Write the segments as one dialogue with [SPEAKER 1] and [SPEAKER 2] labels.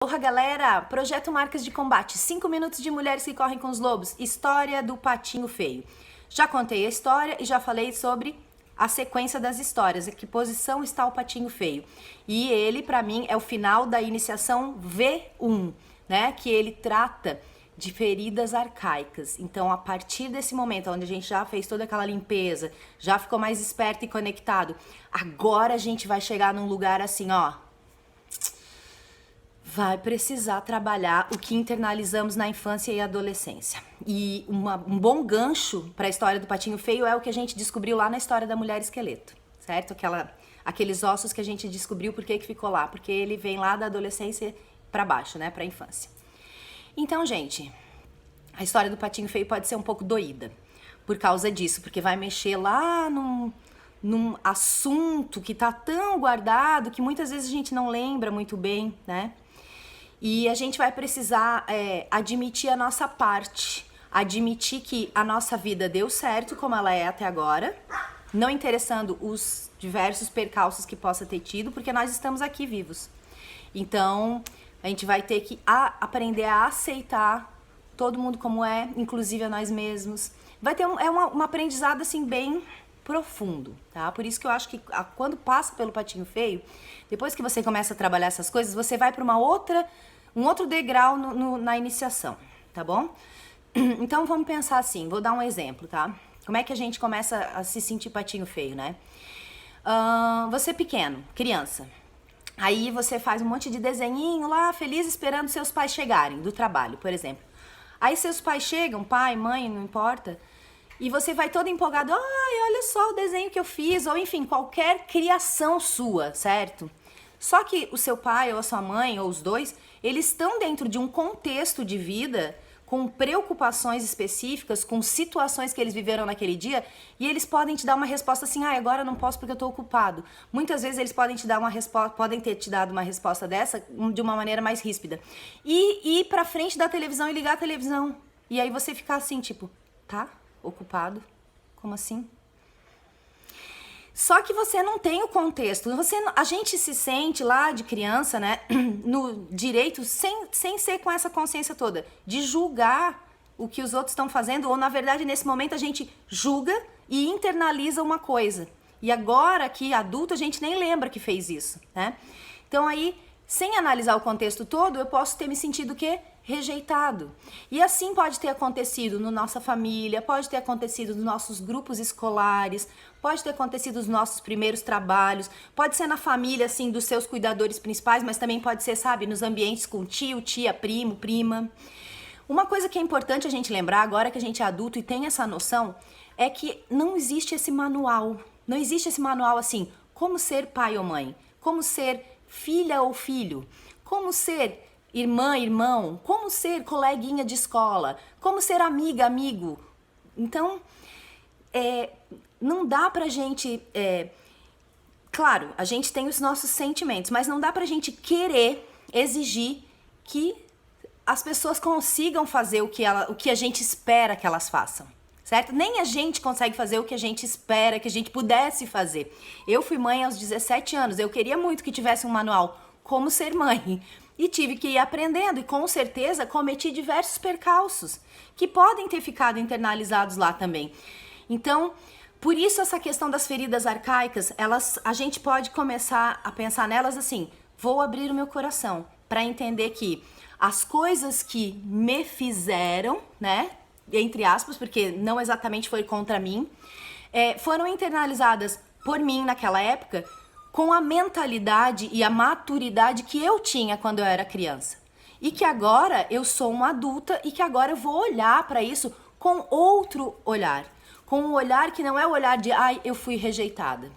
[SPEAKER 1] Olá, galera! Projeto Marcas de Combate, 5 minutos de mulheres que correm com os lobos. História do patinho feio. Já contei a história e já falei sobre a sequência das histórias, em que posição está o patinho feio. E ele, pra mim, é o final da iniciação V1, né? Que ele trata de feridas arcaicas. Então, a partir desse momento, onde a gente já fez toda aquela limpeza, já ficou mais esperto e conectado, agora a gente vai chegar num lugar assim, ó. Vai precisar trabalhar o que internalizamos na infância e adolescência. E um bom gancho para a história do patinho feio é o que a gente descobriu lá na história da mulher esqueleto, certo? Aqueles ossos que a gente descobriu por que ficou lá, porque ele vem lá da adolescência para baixo, né, para a infância. Então, gente, a história do patinho feio pode ser um pouco doída por causa disso, porque vai mexer lá num assunto que tá tão guardado que muitas vezes a gente não lembra muito bem, né? E a gente vai precisar admitir a nossa parte, admitir que a nossa vida deu certo como ela é até agora, não interessando os diversos percalços que possa ter tido, porque nós estamos aqui vivos. Então, a gente vai ter que aprender a aceitar todo mundo como é, inclusive a nós mesmos. Vai ter um aprendizado assim bem profundo, tá? Por isso que eu acho que quando passa pelo patinho feio, depois que você começa a trabalhar essas coisas, você vai para um outro degrau na iniciação, tá bom? Então vamos pensar assim, vou dar um exemplo, tá? Como é que a gente começa a se sentir patinho feio, né? Você é pequeno, criança, aí você faz um monte de desenhinho lá, feliz, esperando seus pais chegarem do trabalho, por exemplo. Aí seus pais chegam, pai, mãe, não importa, e você vai todo empolgado, ai, olha só o desenho que eu fiz, ou enfim, qualquer criação sua, certo? Só que o seu pai ou a sua mãe, ou os dois, eles estão dentro de um contexto de vida, com preocupações específicas, com situações que eles viveram naquele dia, e eles podem te dar uma resposta assim, ah, agora eu não posso porque eu tô ocupado. Muitas vezes eles podem podem ter te dado uma resposta dessa de uma maneira mais ríspida. E ir pra frente da televisão e ligar a televisão. E aí você ficar assim, tipo, tá? Ocupado? Como assim? Só que você não tem o contexto. A gente se sente lá de criança, né, no direito, sem ser com essa consciência toda, de julgar o que os outros estão fazendo, ou na verdade nesse momento a gente julga e internaliza uma coisa. E agora que adulto a gente nem lembra que fez isso, né? Então aí, sem analisar o contexto todo, eu posso ter me sentido o quê? Rejeitado. E assim pode ter acontecido na nossa família, pode ter acontecido nos nossos grupos escolares, pode ter acontecido nos nossos primeiros trabalhos, pode ser na família, assim, dos seus cuidadores principais, mas também pode ser, sabe, nos ambientes com tio, tia, primo, prima. Uma coisa que é importante a gente lembrar, agora que a gente é adulto e tem essa noção, é que não existe esse manual. Não existe esse manual assim, como ser pai ou mãe, como ser filha ou filho, como ser irmã, irmão, como ser coleguinha de escola, como ser amiga, amigo. Então, não dá pra gente... claro, a gente tem os nossos sentimentos, mas não dá pra gente querer exigir que as pessoas consigam fazer o que a gente espera que elas façam, certo? Nem a gente consegue fazer o que a gente espera que a gente pudesse fazer. Eu fui mãe aos 17 anos, eu queria muito que tivesse um manual como ser mãe, e tive que ir aprendendo, e com certeza cometi diversos percalços que podem ter ficado internalizados lá também. Então, por isso essa questão das feridas arcaicas, a gente pode começar a pensar nelas assim, vou abrir o meu coração para entender que as coisas que me fizeram, né, entre aspas, porque não exatamente foi contra mim, foram internalizadas por mim naquela época, com a mentalidade e a maturidade que eu tinha quando eu era criança. E que agora eu sou uma adulta e que agora eu vou olhar para isso com outro olhar. Com um olhar que não é o olhar de, ai, eu fui rejeitada.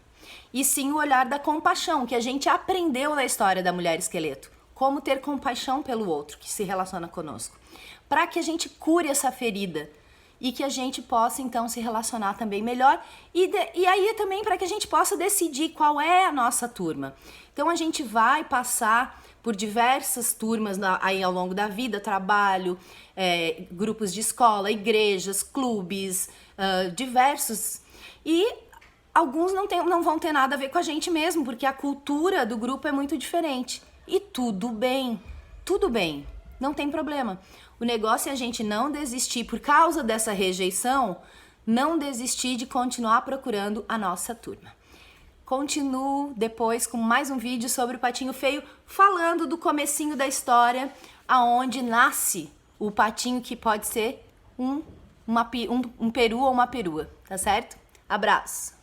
[SPEAKER 1] E sim o olhar da compaixão, que a gente aprendeu na história da mulher esqueleto. Como ter compaixão pelo outro que se relaciona conosco. Para que a gente cure essa ferida. E que a gente possa, então, se relacionar também melhor. E aí também para que a gente possa decidir qual é a nossa turma. Então, a gente vai passar por diversas turmas aí ao longo da vida, trabalho, grupos de escola, igrejas, clubes, diversos. E alguns não vão ter nada a ver com a gente mesmo, porque a cultura do grupo é muito diferente. E tudo bem. tudo bem, não tem problema. O negócio é a gente não desistir por causa dessa rejeição, não desistir de continuar procurando a nossa turma. Continuo depois com mais um vídeo sobre o Patinho Feio, falando do comecinho da história, aonde nasce o patinho que pode ser um peru ou uma perua, tá certo? Abraço!